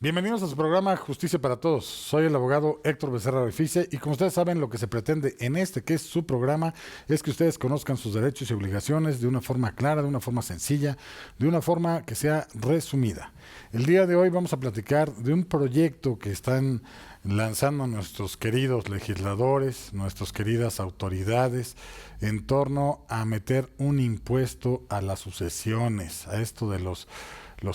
Bienvenidos a su programa Justicia para Todos. Soy el abogado Héctor Becerra Refice y como ustedes saben, lo que se pretende en que es su programa, es que ustedes conozcan sus derechos y obligaciones de una forma clara, de una forma sencilla, de una forma que sea resumida. El día de hoy vamos a platicar de un proyecto que están lanzando nuestros queridos legisladores, nuestras queridas autoridades, en torno a meter un impuesto a las sucesiones, a esto de los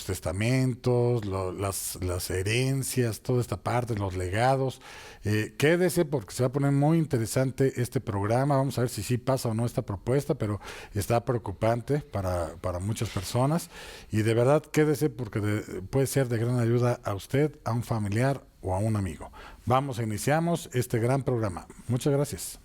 testamentos, las herencias, toda esta parte, los legados. Quédese porque se va a poner muy interesante este programa. Vamos a ver si sí pasa o no esta propuesta, pero está preocupante para muchas personas. Y de verdad quédese porque puede ser de gran ayuda a usted, a un familiar o a un amigo. Iniciamos este gran programa. Muchas gracias.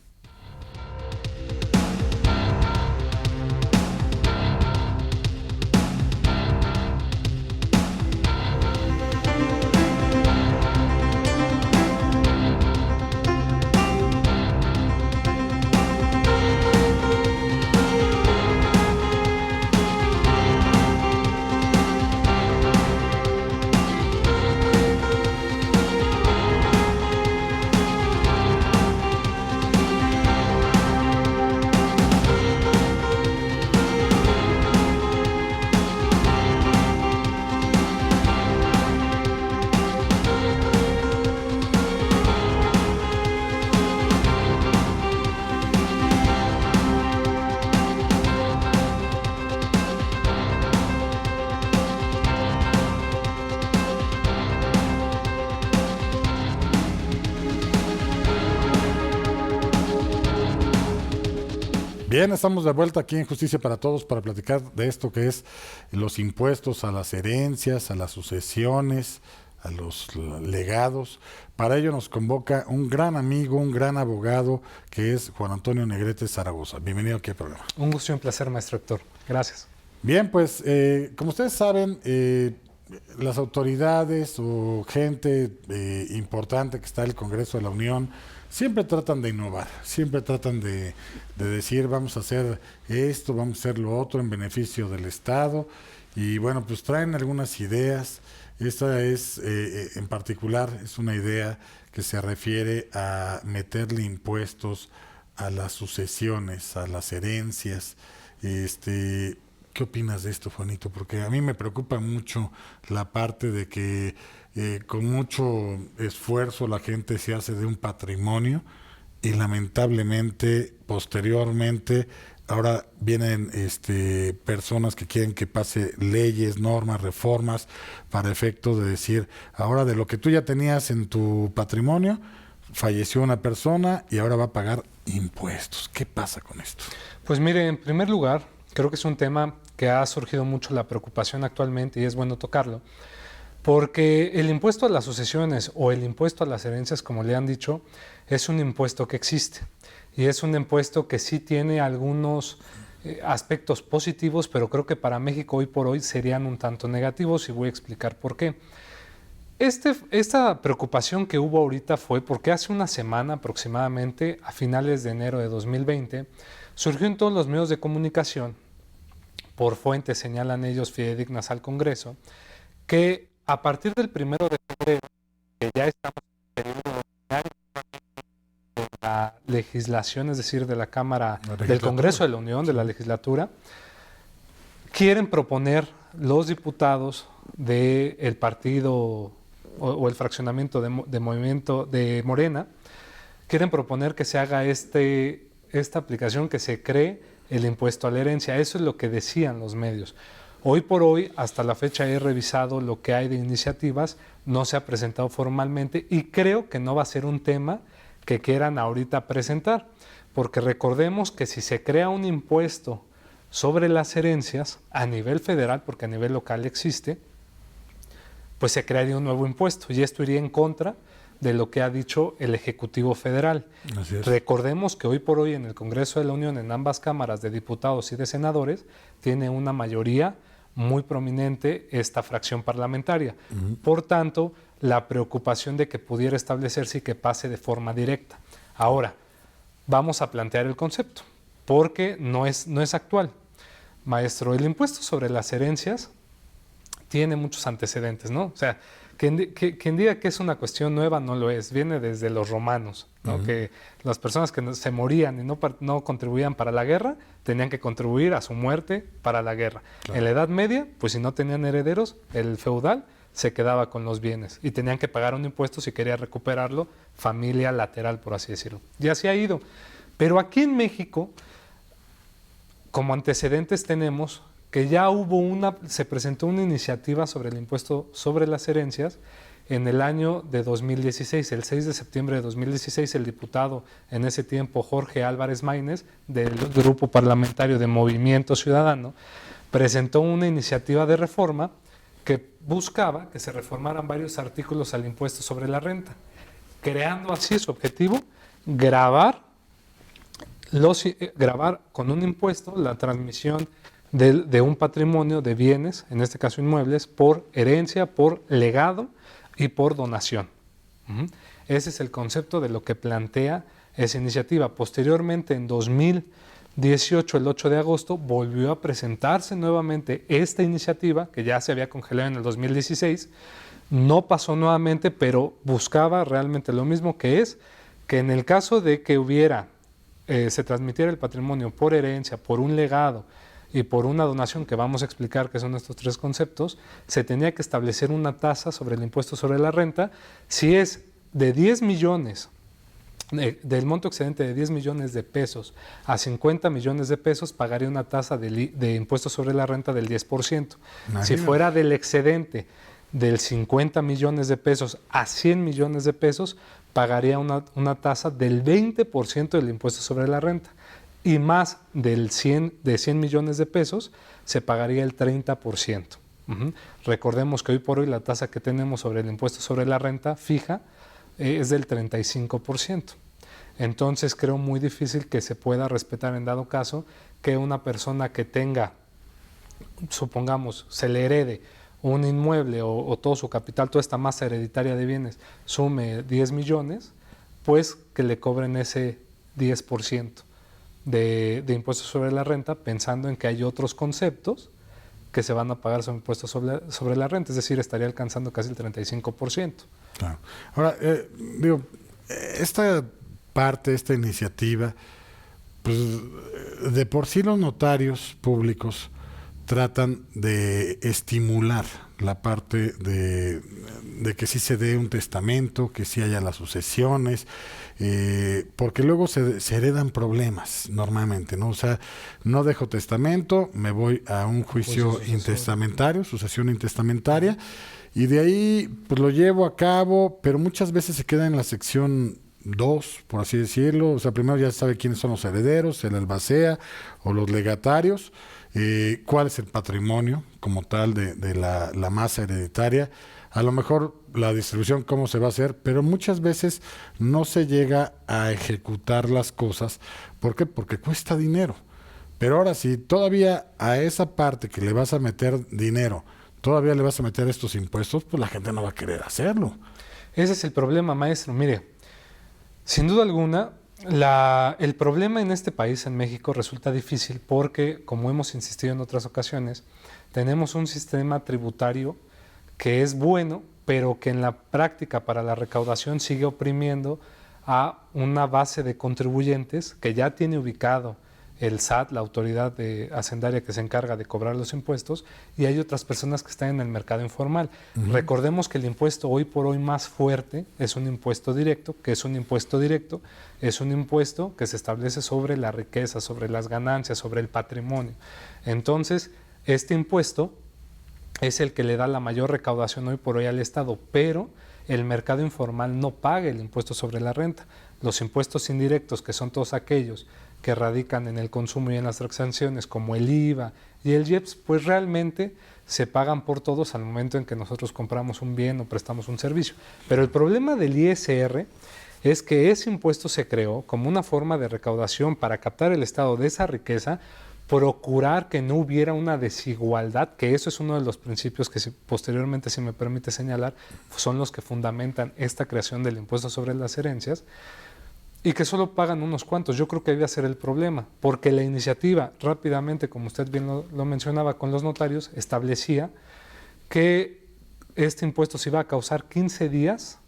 Bien, estamos de vuelta aquí en Justicia para Todos para platicar de esto que es los impuestos a las herencias, a las sucesiones, a los legados. Para ello nos convoca un gran amigo, un gran abogado, que es Juan Antonio Negrete Zaragoza. Bienvenido aquí al programa. Un gusto y un placer, maestro Héctor. Gracias. Bien, pues como ustedes saben, las autoridades o gente importante que está en el Congreso de la Unión siempre tratan de innovar, siempre tratan de decir vamos a hacer esto, vamos a hacer lo otro en beneficio del Estado y bueno, pues traen algunas ideas. Esta es en particular, es una idea que se refiere a meterle impuestos a las sucesiones, a las herencias. ¿Qué opinas de esto, Juanito? Porque a mí me preocupa mucho la parte de que con mucho esfuerzo la gente se hace de un patrimonio y lamentablemente, posteriormente, ahora vienen personas que quieren que pase leyes, normas, reformas, para efecto de decir, ahora de lo que tú ya tenías en tu patrimonio, falleció una persona y ahora va a pagar impuestos. ¿Qué pasa con esto? Pues mire, en primer lugar, creo que es un tema que ha surgido mucho la preocupación actualmente y es bueno tocarlo, porque el impuesto a las sucesiones o el impuesto a las herencias, como le han dicho, es un impuesto que existe y es un impuesto que sí tiene algunos aspectos positivos, pero creo que para México hoy por hoy serían un tanto negativos y voy a explicar por qué. Esta preocupación que hubo ahorita fue porque hace una semana aproximadamente, a finales de enero de 2020, surgió en todos los medios de comunicación, por fuentes señalan ellos fidedignas al Congreso, que a partir del 1 de febrero, que ya estamos en el periodo ordinario de la legislación, es decir, de la Cámara, del Congreso de la Unión, de la legislatura, quieren proponer los diputados del partido o el fraccionamiento de movimiento de Morena, quieren proponer que se haga esta aplicación, que se cree el impuesto a la herencia. Eso es lo que decían los medios. Hoy por hoy, hasta la fecha he revisado lo que hay de iniciativas, no se ha presentado formalmente y creo que no va a ser un tema que quieran ahorita presentar, porque recordemos que si se crea un impuesto sobre las herencias a nivel federal, porque a nivel local existe, pues se crearía un nuevo impuesto y esto iría en contra de lo que ha dicho el Ejecutivo Federal. Así es. Recordemos que hoy por hoy en el Congreso de la Unión, en ambas cámaras de diputados y de senadores, tiene una mayoría muy prominente esta fracción parlamentaria. Por tanto, la preocupación de que pudiera establecerse y que pase de forma directa. Ahora, vamos a plantear el concepto, porque no es actual. Maestro, el impuesto sobre las herencias tiene muchos antecedentes, ¿no? O sea, quien diga que es una cuestión nueva no lo es, viene desde los romanos, ¿no? Que las personas que se morían y no contribuían para la guerra, tenían que contribuir a su muerte para la guerra. Claro. En la Edad Media, pues si no tenían herederos, el feudal se quedaba con los bienes y tenían que pagar un impuesto si quería recuperarlo, familia lateral, por así decirlo. Y así ha ido. Pero aquí en México, como antecedentes tenemos que ya se presentó una iniciativa sobre el impuesto sobre las herencias en el año de 2016, el 6 de septiembre de 2016, el diputado en ese tiempo Jorge Álvarez Maínez, del Grupo Parlamentario de Movimiento Ciudadano, presentó una iniciativa de reforma que buscaba que se reformaran varios artículos al impuesto sobre la renta, creando así su objetivo, gravar con un impuesto la transmisión de un patrimonio de bienes, en este caso inmuebles, por herencia, por legado y por donación. Ese es el concepto de lo que plantea esa iniciativa. Posteriormente, en 2018, el 8 de agosto, volvió a presentarse nuevamente esta iniciativa, que ya se había congelado en el 2016, no pasó nuevamente, pero buscaba realmente lo mismo, que es que en el caso de que se transmitiera el patrimonio por herencia, por un legado y por una donación, que vamos a explicar que son estos tres conceptos, se tenía que establecer una tasa sobre el impuesto sobre la renta. Si es de 10 millones, del monto excedente de 10 millones de pesos a 50 millones de pesos, pagaría una tasa de impuesto sobre la renta del 10%. Imagínate. Si fuera del excedente del 50 millones de pesos a 100 millones de pesos, pagaría una tasa del 20% del impuesto sobre la renta. Y más de 100 millones de pesos, se pagaría el 30%. Recordemos que hoy por hoy la tasa que tenemos sobre el impuesto sobre la renta fija es del 35%. Entonces creo muy difícil que se pueda respetar en dado caso que una persona que tenga, supongamos, se le herede un inmueble o todo su capital, toda esta masa hereditaria de bienes, sume 10 millones, pues que le cobren ese 10% de impuestos sobre la renta, pensando en que hay otros conceptos que se van a pagar sobre impuestos sobre la renta, es decir, estaría alcanzando casi el 35%. Claro. Ahora, esta iniciativa, pues de por sí los notarios públicos tratan de estimular la parte de que sí se dé un testamento, que sí haya las sucesiones, porque luego se heredan problemas normalmente, ¿no? O sea, no dejo testamento, me voy a un juicio intestamentario, sucesión intestamentaria, y de ahí pues lo llevo a cabo, pero muchas veces se queda en la sección 2, por así decirlo. O sea, primero ya se sabe quiénes son los herederos, el albacea o los legatarios, cuál es el patrimonio como tal de la masa hereditaria, a lo mejor la distribución, cómo se va a hacer, pero muchas veces no se llega a ejecutar las cosas. ¿Por qué? Porque cuesta dinero. Pero ahora, si todavía a esa parte que le vas a meter dinero, todavía le vas a meter estos impuestos, pues la gente no va a querer hacerlo. Ese es el problema, maestro. Mire, sin duda alguna, el problema en este país, en México, resulta difícil porque, como hemos insistido en otras ocasiones, tenemos un sistema tributario que es bueno, pero que en la práctica para la recaudación sigue oprimiendo a una base de contribuyentes que ya tiene ubicado el SAT, la autoridad hacendaria que se encarga de cobrar los impuestos, y hay otras personas que están en el mercado informal. Recordemos que el impuesto hoy por hoy más fuerte es un impuesto directo. ¿Qué es un impuesto directo? Es un impuesto que se establece sobre la riqueza, sobre las ganancias, sobre el patrimonio. Entonces, este impuesto es el que le da la mayor recaudación hoy por hoy al Estado, pero el mercado informal no paga el impuesto sobre la renta. Los impuestos indirectos, que son todos aquellos que radican en el consumo y en las transacciones, como el IVA y el IEPS, pues realmente se pagan por todos al momento en que nosotros compramos un bien o prestamos un servicio. Pero el problema del ISR es que ese impuesto se creó como una forma de recaudación para captar el Estado de esa riqueza, procurar que no hubiera una desigualdad, que eso es uno de los principios que posteriormente, si me permite señalar, son los que fundamentan esta creación del impuesto sobre las herencias, y que solo pagan unos cuantos. Yo creo que debe ser el problema, porque la iniciativa rápidamente, como usted bien lo mencionaba con los notarios, establecía que este impuesto se iba a causar 15 días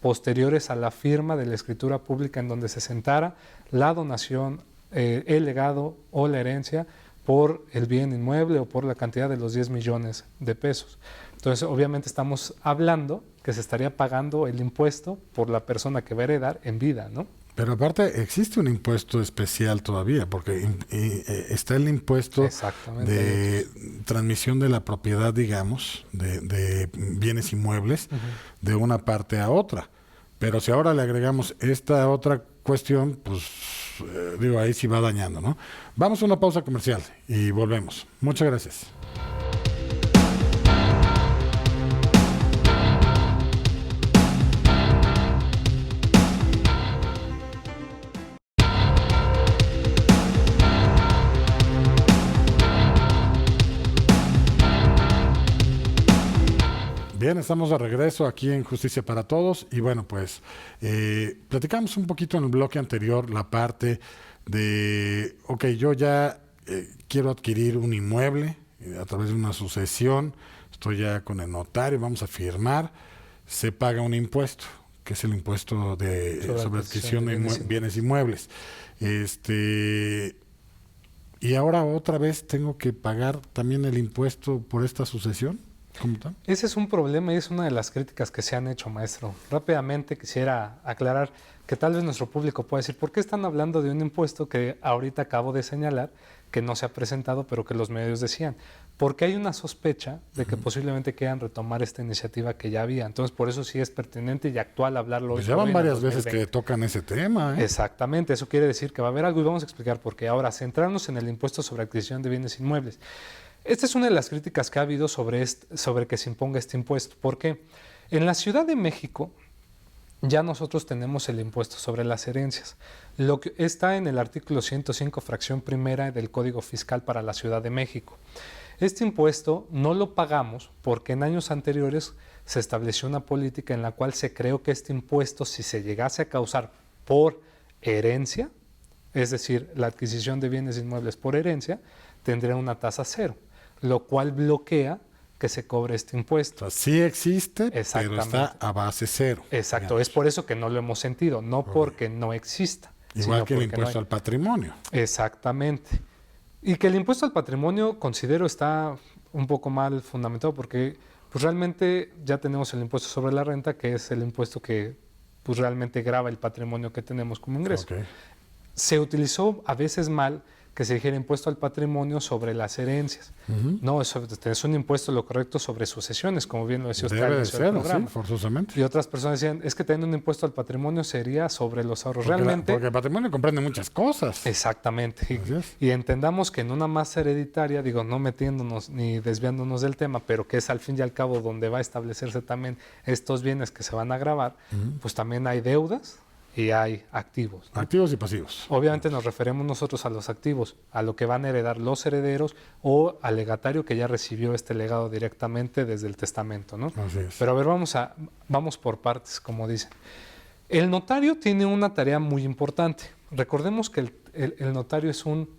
posteriores a la firma de la escritura pública en donde se sentara la donación, el legado o la herencia por el bien inmueble o por la cantidad de los 10 millones de pesos. Entonces, obviamente estamos hablando que se estaría pagando el impuesto por la persona que va a heredar en vida, ¿no? Pero aparte existe un impuesto especial todavía, porque está el impuesto de transmisión de la propiedad, digamos, de bienes inmuebles, de una parte a otra. Pero si ahora le agregamos esta otra cuestión, pues digo, ahí sí va dañando, ¿no? Vamos a una pausa comercial y volvemos. Muchas gracias. Bien, estamos de regreso aquí en Justicia para Todos y bueno, pues platicamos un poquito en el bloque anterior la parte de, ok, yo ya quiero adquirir un inmueble a través de una sucesión, estoy ya con el notario, vamos a firmar, se paga un impuesto, que es el impuesto sobre adquisición de bienes inmuebles. Y ahora otra vez tengo que pagar también el impuesto por esta sucesión. ¿Cómo está? Ese es un problema y es una de las críticas que se han hecho, maestro. Rápidamente quisiera aclarar que tal vez nuestro público pueda decir, ¿por qué están hablando de un impuesto que ahorita acabo de señalar, que no se ha presentado, pero que los medios decían? Porque hay una sospecha de que posiblemente quieran retomar esta iniciativa que ya había. Entonces, por eso sí es pertinente y actual hablarlo hoy. Pues ya van varias veces que tocan ese tema, ¿eh? Exactamente, eso quiere decir que va a haber algo y vamos a explicar por qué. Ahora, centrarnos en el impuesto sobre adquisición de bienes inmuebles. Esta es una de las críticas que ha habido sobre que se imponga este impuesto, porque en la Ciudad de México ya nosotros tenemos el impuesto sobre las herencias, lo que está en el artículo 105, fracción primera del Código Fiscal para la Ciudad de México. Este impuesto no lo pagamos porque en años anteriores se estableció una política en la cual se creó que este impuesto, si se llegase a causar por herencia, es decir, la adquisición de bienes inmuebles por herencia, tendría una tasa cero, lo cual bloquea que se cobre este impuesto. O sea, sí existe, pero está a base cero. Exacto, digamos. Es por eso que no lo hemos sentido, no porque no exista. Igual que el impuesto al patrimonio. Exactamente. Y que el impuesto al patrimonio, considero, está un poco mal fundamentado porque pues, realmente ya tenemos el impuesto sobre la renta, que es el impuesto que pues, realmente grava el patrimonio que tenemos como ingreso. Okay. Se utilizó a veces mal que se dijera impuesto al patrimonio sobre las herencias. No, es un impuesto, lo correcto, sobre sucesiones, como bien lo decía usted. Debe de ser, sí, forzosamente. Y otras personas decían, es que teniendo un impuesto al patrimonio sería sobre los ahorros. Realmente, porque el patrimonio comprende muchas cosas. Exactamente. Y entendamos que en una masa hereditaria, digo, no metiéndonos ni desviándonos del tema, pero que es al fin y al cabo donde va a establecerse también estos bienes que se van a gravar, pues también hay deudas y hay activos, ¿no? Activos y pasivos. Obviamente nos referimos nosotros a los activos, a lo que van a heredar los herederos o al legatario que ya recibió este legado directamente desde el testamento, ¿no? Así es. Pero a ver, vamos por partes, como dicen. El notario tiene una tarea muy importante. Recordemos que el notario es un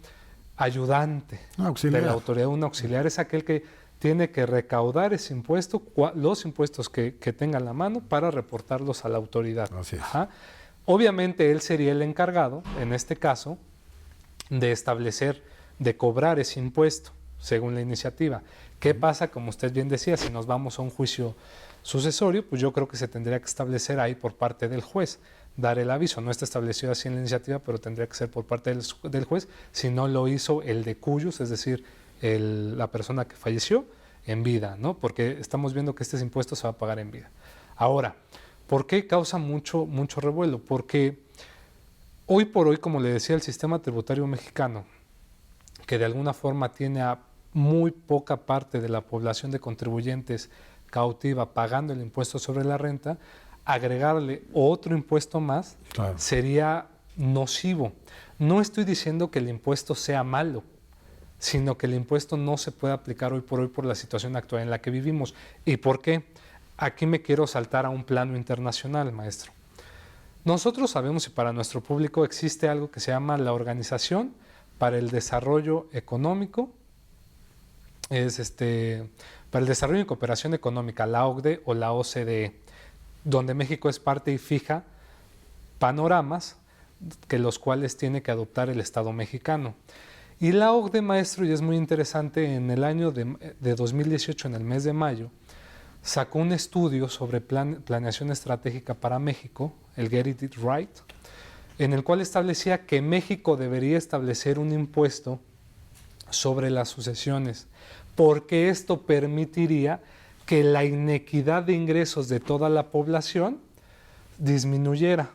ayudante de la autoridad, un auxiliar, es aquel que tiene que recaudar ese impuesto, los impuestos que tenga en la mano para reportarlos a la autoridad. Así es. Ajá. Obviamente él sería el encargado, en este caso, de establecer, de cobrar ese impuesto, según la iniciativa. ¿Qué pasa? Como usted bien decía, si nos vamos a un juicio sucesorio, pues yo creo que se tendría que establecer ahí por parte del juez, dar el aviso. No está establecido así en la iniciativa, pero tendría que ser por parte del juez, si no lo hizo el de cuyos, es decir, la persona que falleció en vida, ¿no? Porque estamos viendo que este impuesto se va a pagar en vida. Ahora, ¿por qué causa mucho revuelo? Porque hoy por hoy, como le decía, el sistema tributario mexicano, que de alguna forma tiene a muy poca parte de la población de contribuyentes cautiva pagando el impuesto sobre la renta, agregarle otro impuesto más sería nocivo. No estoy diciendo que el impuesto sea malo, sino que el impuesto no se puede aplicar hoy por la situación actual en la que vivimos. ¿Y por qué? Aquí me quiero saltar a un plano internacional, maestro. Nosotros sabemos y para nuestro público existe algo que se llama la Organización para el Desarrollo Económico, es para el Desarrollo y Cooperación Económica, la OCDE o la OCDE, donde México es parte y fija panoramas que los cuales tiene que adoptar el Estado mexicano. Y la OCDE, maestro, y es muy interesante, en el año de 2018, en el mes de mayo, sacó un estudio sobre planeación estratégica para México, el Get It Right, en el cual establecía que México debería establecer un impuesto sobre las sucesiones, porque esto permitiría que la inequidad de ingresos de toda la población disminuyera.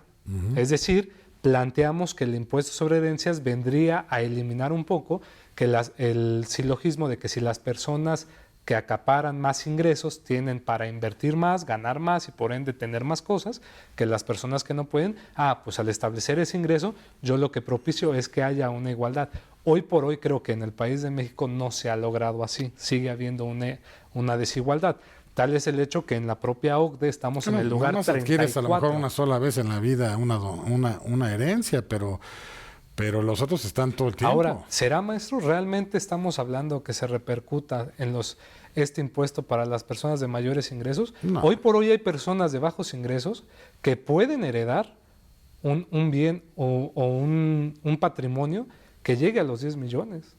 Es decir, planteamos que el impuesto sobre herencias vendría a eliminar un poco que el silogismo de que si las personas que acaparan más ingresos tienen para invertir más, ganar más y por ende tener más cosas, que las personas que no pueden, pues al establecer ese ingreso, yo lo que propicio es que haya una igualdad. Hoy por hoy creo que en el país de México no se ha logrado así, sigue habiendo una desigualdad. Tal es el hecho que en la propia OCDE estamos en el lugar 34. Adquieres a lo mejor una sola vez en la vida una herencia, pero los otros están todo el tiempo. Ahora, ¿será, maestro? ¿Realmente estamos hablando que se repercuta en este impuesto para las personas de mayores ingresos? No. Hoy por hoy hay personas de bajos ingresos que pueden heredar un bien o un patrimonio que llegue a los 10 millones.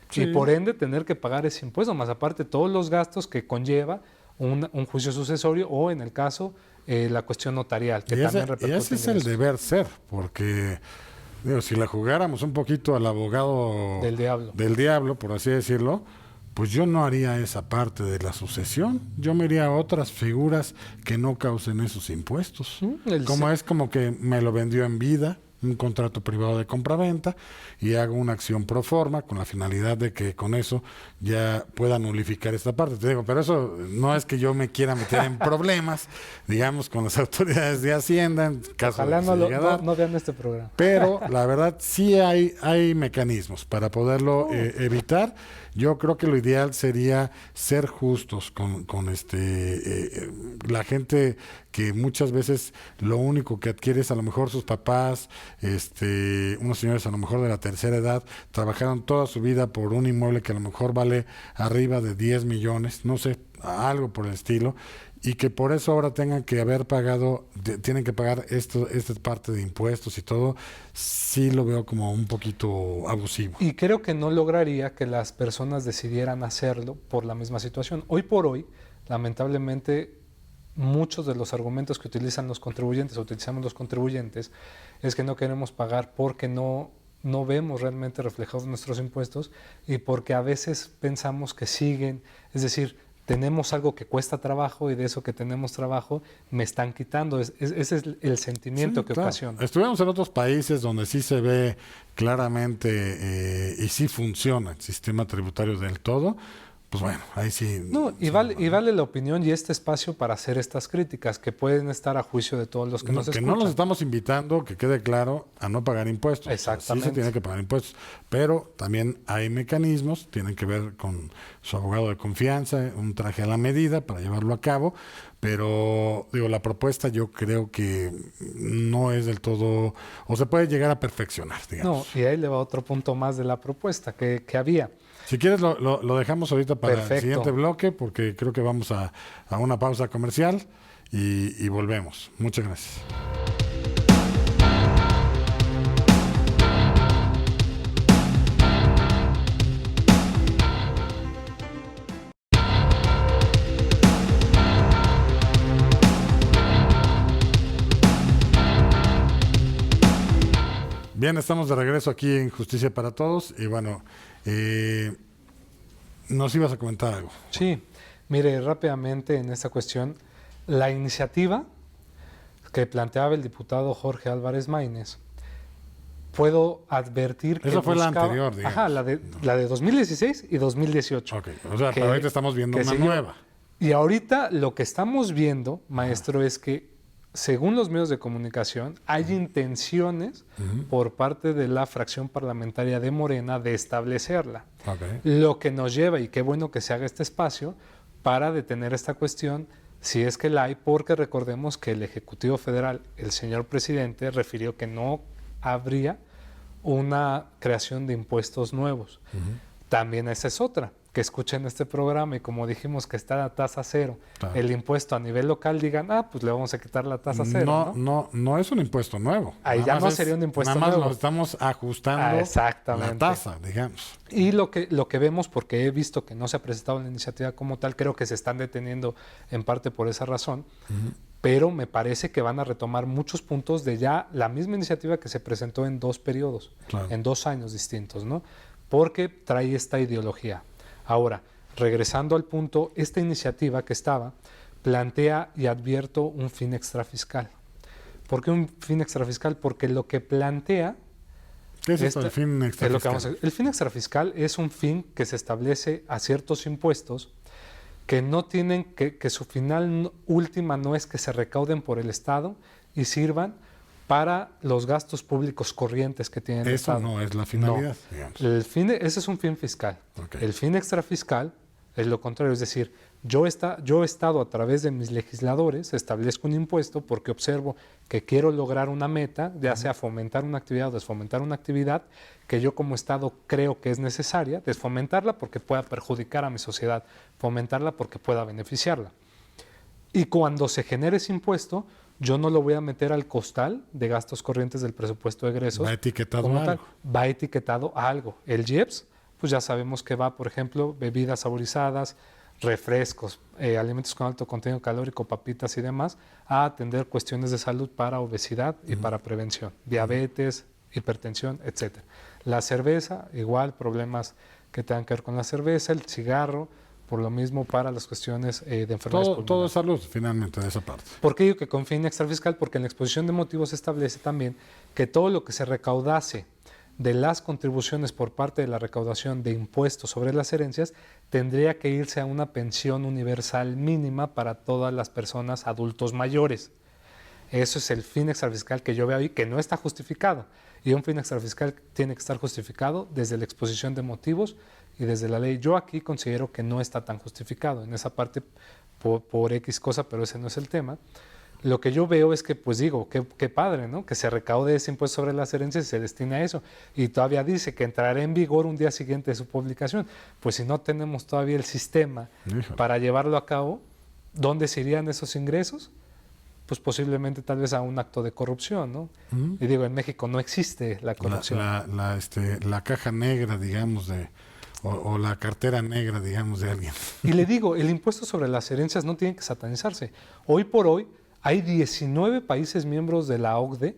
Sí. Y por ende tener que pagar ese impuesto, más aparte todos los gastos que conlleva un juicio sucesorio o, en el caso, la cuestión notarial, que también repercute. Y ese es el deber ser, porque si la jugáramos un poquito al abogado del diablo, por así decirlo, pues yo no haría esa parte de la sucesión. Yo me iría a otras figuras que no causen esos impuestos. Es como que me lo vendió en vida, un contrato privado de compraventa, y hago una acción pro forma con la finalidad de que con eso ya pueda nulificar esta parte. Te digo, pero eso no es que yo me quiera meter en problemas, digamos, con las autoridades de Hacienda, en caso Ojalá de que no vean este programa. Pero la verdad sí hay mecanismos para poderlo evitar. Yo creo que lo ideal sería ser justos con la gente que muchas veces lo único que adquiere es a lo mejor sus papás, unos señores a lo mejor de la tercera edad, trabajaron toda su vida por un inmueble que a lo mejor vale arriba de 10 millones, no sé, algo por el estilo, y que por eso ahora tengan que haber pagado, tienen que pagar esta parte de impuestos y todo, sí lo veo como un poquito abusivo. Y creo que no lograría que las personas decidieran hacerlo por la misma situación. Hoy por hoy, lamentablemente, muchos de los argumentos que utilizamos los contribuyentes, es que no queremos pagar porque no vemos realmente reflejados nuestros impuestos y porque a veces pensamos que siguen, es decir, tenemos algo que cuesta trabajo y de eso que tenemos trabajo me están quitando. Ese es el sentimiento que ocasiona. Estuvimos en otros países donde sí se ve claramente y sí funciona el sistema tributario del todo. Pues bueno, ahí sí. Vale la opinión y este espacio para hacer estas críticas que pueden estar a juicio de todos los que nos escuchan. Que no los estamos invitando, que quede claro, a no pagar impuestos. Exactamente. Sí se tiene que pagar impuestos, pero también hay mecanismos, tienen que ver con su abogado de confianza, un traje a la medida para llevarlo a cabo, pero la propuesta yo creo que no es del todo, o se puede llegar a perfeccionar, digamos. No, y ahí le va otro punto más de la propuesta que había. Si quieres lo dejamos ahorita para Perfecto. el siguiente bloque, porque creo que vamos a una pausa comercial y volvemos. Muchas gracias. Bien, estamos de regreso aquí en Justicia para Todos y bueno, nos ibas a comentar algo. Sí, mire, rápidamente en esta cuestión, la iniciativa que planteaba el diputado Jorge Álvarez Maínez, puedo advertir que esa fue la anterior, digamos. Ajá, la de 2016 y 2018. Ok, o sea, pero ahorita estamos viendo una nueva. Y ahorita lo que estamos viendo, maestro, es que según los medios de comunicación, hay intenciones por parte de la fracción parlamentaria de Morena de establecerla. Okay. Lo que nos lleva, y qué bueno que se haga este espacio, para detener esta cuestión, si es que la hay, porque recordemos que el Ejecutivo Federal, el señor presidente, refirió que no habría una creación de impuestos nuevos. También esa es otra, que escuchen este programa y como dijimos que está la tasa cero, Claro. el impuesto a nivel local, digan, pues le vamos a quitar la tasa cero, ¿no? No es un impuesto nuevo. Ahí Nada ya más no sería un impuesto nada más nuevo. lo estamos ajustando Exactamente. la tasa, digamos. Y lo que vemos, porque he visto que no se ha presentado la iniciativa como tal, creo que se están deteniendo en parte por esa razón, pero me parece que van a retomar muchos puntos de ya la misma iniciativa que se presentó en 2 periodos, Claro. en 2 años distintos, ¿no? Porque trae esta ideología. Ahora, regresando al punto, esta iniciativa que estaba plantea, y advierto, un fin extrafiscal. ¿Por qué un fin extrafiscal? Porque lo que plantea... ¿Qué es esto del fin es lo que vamos a extrafiscal? ver. El fin extrafiscal es un fin que se establece a ciertos impuestos que no tienen, que su final última no es que se recauden por el Estado y sirvan para los gastos públicos corrientes que tiene el Eso Estado. no es la finalidad, digamos. Ese es un fin fiscal. Ok. El fin extrafiscal es lo contrario, es decir, yo he estado a través de mis legisladores, establezco un impuesto porque observo que quiero lograr una meta, ya sea fomentar una actividad o desfomentar una actividad que yo como Estado creo que es necesaria, desfomentarla porque pueda perjudicar a mi sociedad, fomentarla porque pueda beneficiarla. Y cuando se genere ese impuesto, yo no lo voy a meter al costal de gastos corrientes del presupuesto de egresos. Va etiquetado como a tal. algo. Va etiquetado a algo. El IEPS, pues ya sabemos que va, por ejemplo, bebidas saborizadas, refrescos, alimentos con alto contenido calórico, papitas y demás, a atender cuestiones de salud para obesidad y para prevención, diabetes, hipertensión, etc. La cerveza, igual, problemas que tengan que ver con la cerveza, el cigarro, por lo mismo para las cuestiones de enfermedades Todo pulmonares. es salud, finalmente, de esa parte. ¿Por qué digo que con fin extrafiscal? Porque en la exposición de motivos se establece también que todo lo que se recaudase de las contribuciones por parte de la recaudación de impuestos sobre las herencias tendría que irse a una pensión universal mínima para todas las personas adultos mayores. Eso es el fin extrafiscal que yo veo ahí, que no está justificado. Y un fin extrafiscal tiene que estar justificado desde la exposición de motivos y desde la ley. Yo aquí considero que no está tan justificado en esa parte por X cosa, pero ese no es el tema. Lo que yo veo es que, pues digo, qué padre, ¿no? Que se recaude ese impuesto sobre las herencias y se destine a eso. Y todavía dice que entrará en vigor un día siguiente de su publicación. Pues si no tenemos todavía el sistema Híjole. para llevarlo a cabo, ¿dónde se irían esos ingresos? Pues posiblemente tal vez a un acto de corrupción, ¿no? Y digo, en México no existe la corrupción. La caja negra, digamos, o la cartera negra, digamos, de alguien. Y le digo, el impuesto sobre las herencias no tiene que satanizarse. Hoy por hoy hay 19 países miembros de la OCDE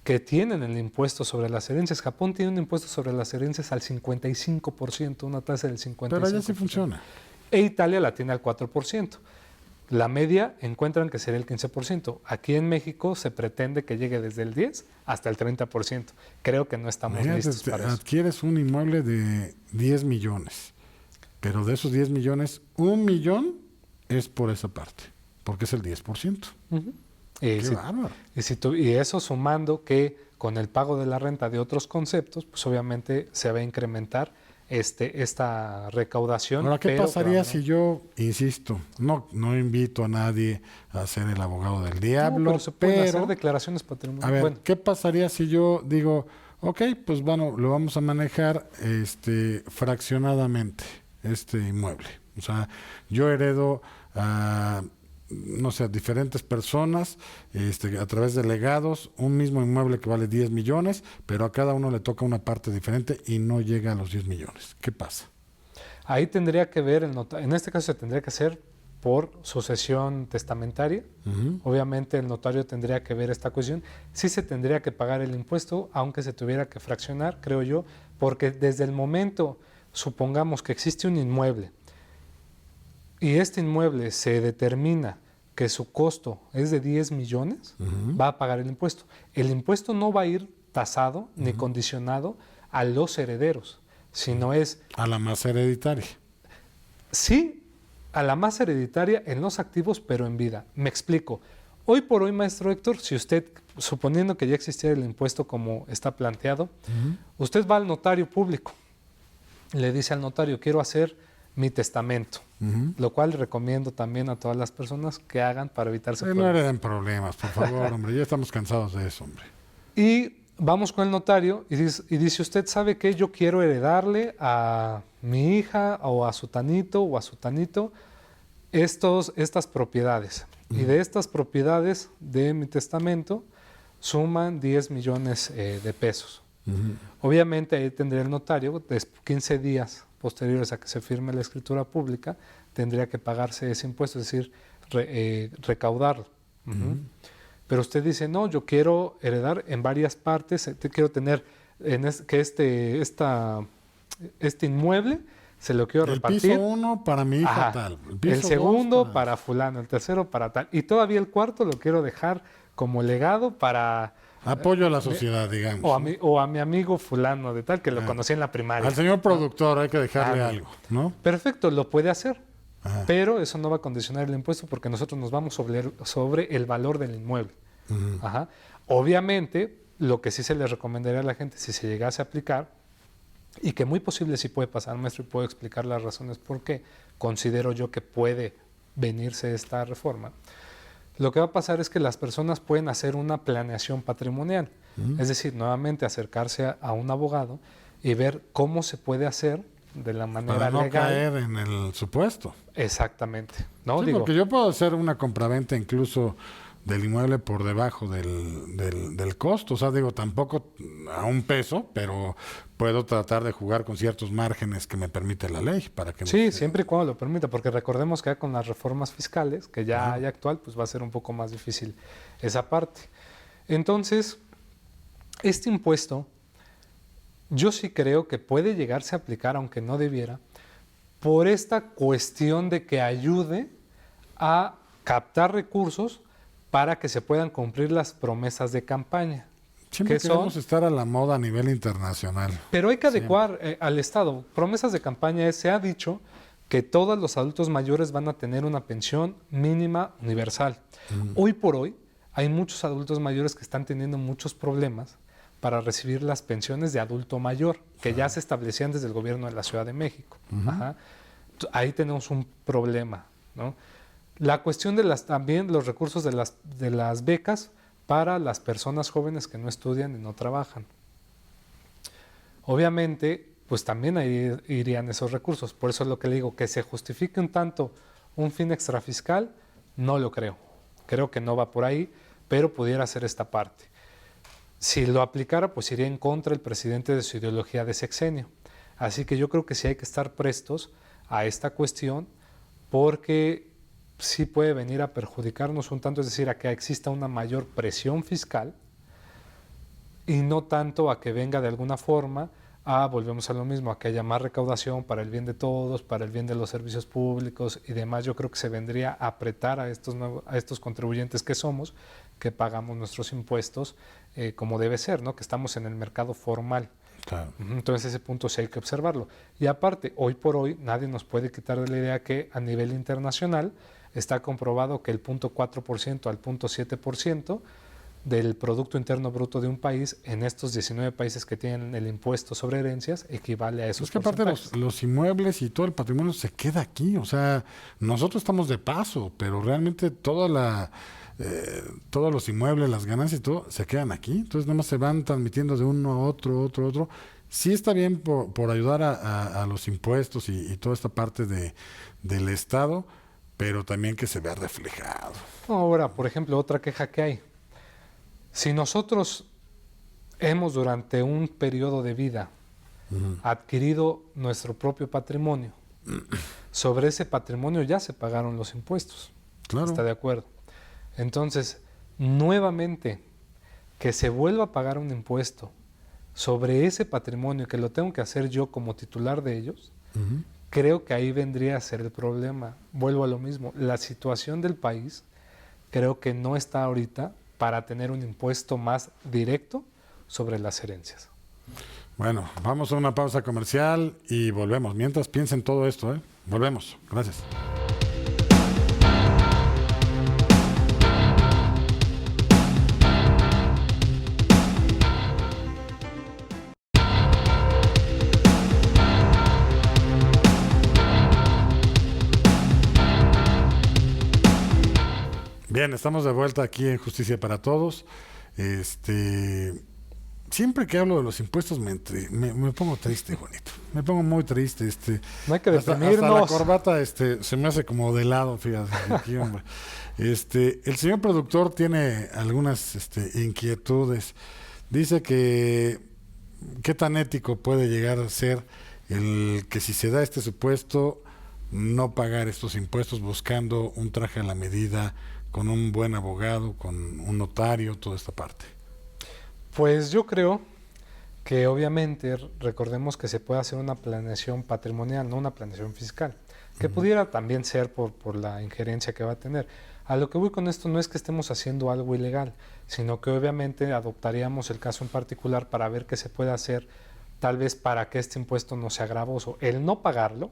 que tienen el impuesto sobre las herencias. Japón tiene un impuesto sobre las herencias al 55%, una tasa del 55%. Pero allá sí funciona. E Italia la tiene al 4%. La media encuentran que sería el 15%. Aquí en México se pretende que llegue desde el 10 hasta el 30%. Creo que no estamos Imagínate, listos para eso. adquieres un inmueble de 10 millones, pero de esos 10 millones, 1 millón es por esa parte, porque es el 10%. Ujú. ¡Qué bárbaro! Y eso sumando que con el pago de la renta de otros conceptos, pues obviamente se va a incrementar esta recaudación. Ahora, ¿qué pero, pasaría claro, si yo, insisto, no invito a nadie a ser el abogado del no, diablo, pero se pueden hacer pero, declaraciones a patrimoniales. ver, Bueno, ¿qué pasaría si yo digo, ok, pues bueno, lo vamos a manejar fraccionadamente, este inmueble? O sea, yo heredo a, no sé, a diferentes personas a través de legados, un mismo inmueble que vale 10 millones, pero a cada uno le toca una parte diferente y no llega a los 10 millones. ¿Qué pasa? ahí tendría que ver, en este caso se tendría que hacer por sucesión testamentaria. Obviamente el notario tendría que ver esta cuestión. Sí se tendría que pagar el impuesto, aunque se tuviera que fraccionar, creo yo, porque desde el momento, supongamos que existe un inmueble y este inmueble se determina que su costo es de 10 millones, va a pagar el impuesto. El impuesto no va a ir tasado ni condicionado a los herederos, sino es A la masa hereditaria. sí a la masa hereditaria en los activos, pero en vida. Me explico. Hoy por hoy, maestro Héctor, si usted, suponiendo que ya existiera el impuesto como está planteado, usted va al notario público, le dice al notario, quiero hacer mi testamento, lo cual recomiendo también a todas las personas que hagan para evitarse No problemas. hereden problemas, por favor, hombre. Ya estamos cansados de eso, hombre. Y vamos con el notario y dice, ¿usted sabe que yo quiero heredarle a mi hija o a su tanito o a su tanito estas propiedades? Y de estas propiedades de mi testamento suman 10 millones de pesos. Obviamente ahí tendría el notario, 15 días posteriores a que se firme la escritura pública, tendría que pagarse ese impuesto, es decir, recaudarlo. Pero usted dice, no, yo quiero heredar en varias partes, quiero tener que este inmueble se lo quiero repartir. El piso 1 para mi hija tal. El segundo para fulano, el tercero para tal. Y todavía el cuarto lo quiero dejar como legado para... Apoyo a la sociedad, digamos. O a mi amigo fulano de tal, que lo conocí en la primaria. Al señor productor hay que dejarle algo, ¿no? Perfecto, lo puede hacer. Pero eso no va a condicionar el impuesto porque nosotros nos vamos sobre el valor del inmueble. Obviamente, lo que sí se le recomendaría a la gente, si se llegase a aplicar, y que muy posible sí puede pasar, maestro, y puedo explicar las razones por qué considero yo que puede venirse esta reforma. Lo que va a pasar es que las personas pueden hacer una planeación patrimonial, es decir, nuevamente acercarse a un abogado y ver cómo se puede hacer de la manera para no legal. caer en el supuesto. Exactamente. ¿No? Sí, porque yo puedo hacer una compraventa incluso del inmueble por debajo del costo. O sea, digo, tampoco a un peso, pero puedo tratar de jugar con ciertos márgenes que me permite la ley. Para que sí, siempre y cuando lo permita, porque recordemos que ya con las reformas fiscales que ya hay actual, pues va a ser un poco más difícil esa parte. Entonces, este impuesto, yo sí creo que puede llegarse a aplicar, aunque no debiera, por esta cuestión de que ayude a captar recursos para que se puedan cumplir las promesas de campaña. Siempre queremos estar a la moda a nivel internacional. Pero hay que adecuar al Estado. Promesas de campaña se ha dicho que todos los adultos mayores van a tener una pensión mínima universal. Hoy por hoy hay muchos adultos mayores que están teniendo muchos problemas para recibir las pensiones de adulto mayor, que ya se establecían desde el gobierno de la Ciudad de México. Ahí tenemos un problema, ¿no? La cuestión de también los recursos de las becas para las personas jóvenes que no estudian y no trabajan. Obviamente, pues también ahí irían esos recursos. Por eso es lo que le digo, que se justifique un tanto un fin extrafiscal, no lo creo. Creo que no va por ahí, pero pudiera ser esta parte. Si lo aplicara, pues iría en contra del presidente de su ideología de sexenio. Así que yo creo que sí hay que estar prestos a esta cuestión porque sí puede venir a perjudicarnos un tanto, es decir, a que exista una mayor presión fiscal y no tanto a que venga de alguna forma volvemos a lo mismo, a que haya más recaudación para el bien de todos, para el bien de los servicios públicos y demás. Yo creo que se vendría a apretar a estos contribuyentes que somos, que pagamos nuestros impuestos como debe ser, ¿no? Que estamos en el mercado formal. Claro. Entonces ese punto sí hay que observarlo. Y aparte, hoy por hoy nadie nos puede quitar de la idea que a nivel internacional está comprobado que el 0.4% al 0.7% del Producto Interno Bruto de un país en estos 19 países que tienen el impuesto sobre herencias equivale a esos porcentajes. Es que aparte los inmuebles y todo el patrimonio se queda aquí. O sea, nosotros estamos de paso, pero realmente todos los inmuebles, las ganancias y todo se quedan aquí. Entonces nada más se van transmitiendo de uno a otro. Sí está bien por ayudar a los impuestos y toda esta parte del Estado, pero también que se vea reflejado. Ahora, por ejemplo, otra queja que hay. Si nosotros hemos durante un periodo de vida adquirido nuestro propio patrimonio, sobre ese patrimonio ya se pagaron los impuestos. Claro. ¿Está de acuerdo? Entonces, nuevamente, que se vuelva a pagar un impuesto sobre ese patrimonio, que lo tengo que hacer yo como titular de ellos, creo que ahí vendría a ser el problema. Vuelvo a lo mismo. La situación del país creo que no está ahorita para tener un impuesto más directo sobre las herencias. Bueno, vamos a una pausa comercial y volvemos. Mientras piensen todo esto, volvemos. Gracias. Bien, estamos de vuelta aquí en Justicia para Todos. siempre que hablo de los impuestos me pongo triste, Juanito. Me pongo muy triste. No hay que hasta deprimirnos. la corbata se me hace como de lado, fíjate. Aquí, hombre. El señor productor tiene algunas inquietudes. Dice que qué tan ético puede llegar a ser el que si se da este supuesto, no pagar estos impuestos buscando un traje a la medida, con un buen abogado, con un notario, toda esta parte. Pues yo creo que obviamente recordemos que se puede hacer una planeación patrimonial, no una planeación fiscal, que pudiera también ser por la injerencia que va a tener. A lo que voy con esto no es que estemos haciendo algo ilegal, sino que obviamente adoptaríamos el caso en particular para ver qué se puede hacer, tal vez para que este impuesto no sea gravoso. El no pagarlo